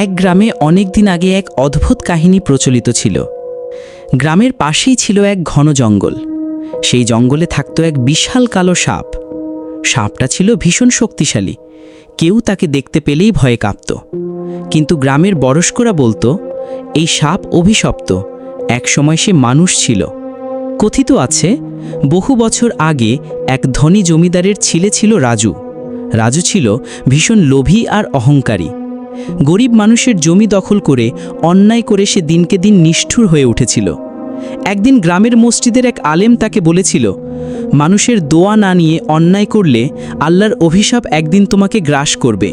এক গ্রামে অনেক দিন আগে এক অদ্ভুত কাহিনী প্রচলিত ছিল। গ্রামের পাশেই ছিল এক ঘন জঙ্গল। সেই জঙ্গলে থাকত এক বিশাল কালো সাপ। সাপটা ছিল ভীষণ শক্তিশালী, কেউ তাকে দেখতে পেলেই ভয়ে কাঁপত। কিন্তু গ্রামের বয়স্করা বলতো এই সাপ অভিশপ্ত, একসময় সে মানুষ ছিল। কথিত আছে বহু বছর আগে এক ধনী জমিদারের ছেলে ছিল রাজু। রাজু ছিল ভীষণ লোভী আর অহংকারী। গরিব মানুষের জমি দখল করে অন্যায় করে সে দিনকে দিন নিষ্ঠুর হয়ে উঠেছিল। একদিন গ্রামের মসজিদের এক আলেম তাকে বলেছিল, মানুষের দোয়া না নিয়ে অন্যায় করলে আল্লাহর অভিশাপ একদিন তোমাকে গ্রাস করবে।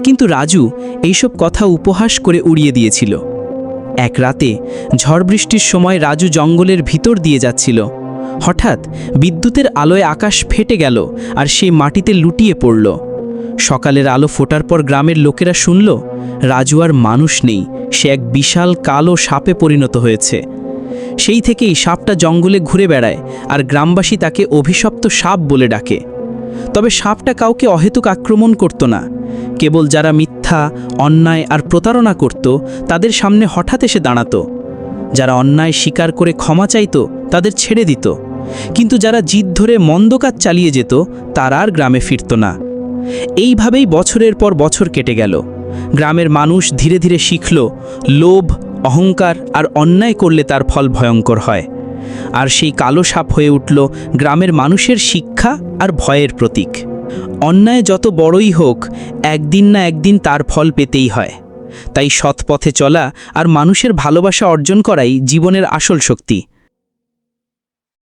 কিন্তু রাজু এইসব কথা উপহাস করে উড়িয়ে দিয়েছিল। এক রাতে ঝড় বৃষ্টির সময় রাজু জঙ্গলের ভিতর দিয়ে যাচ্ছিল। হঠাৎ বিদ্যুতের আলোয় আকাশ ফেটে গেল আর সে মাটিতে লুটিয়ে পড়ল। সকালের আলো ফোটার পর গ্রামের লোকেরা শুনল রাজু আর মানুষ নেই, সে এক বিশাল কালো সাপে পরিণত হয়েছে। সেই থেকেই সাপটা জঙ্গলে ঘুরে বেড়ায় আর গ্রামবাসী তাকে অভিশপ্ত সাপ বলে ডাকে। তবে সাপটা কাউকে অহেতুক আক্রমণ করত না, কেবল যারা মিথ্যা, অন্যায় আর প্রতারণা করত তাদের সামনে হঠাৎ এসে দাঁড়াত। যারা অন্যায় স্বীকার করে ক্ষমা চাইত তাদের ছেড়ে দিত, কিন্তু যারা জিদ ধরে মন্দ কাজ চালিয়ে যেত তারা আর গ্রামে ফিরত না। এইভাবেই বছরের পর বছর কেটে গেল। গ্রামের মানুষ ধীরে ধীরে শিখল লোভ, অহংকার আর অন্যায় করলে তার ফল ভয়ঙ্কর হয়। আর সেই কালো সাপ হয়ে উঠল গ্রামের মানুষের শিক্ষা আর ভয়ের প্রতীক। অন্যায় যত বড়ই হোক, একদিন না একদিন তার ফল পেতেই হয়। তাই সৎ পথে চলা আর মানুষের ভালোবাসা অর্জন করাই জীবনের আসল শক্তি।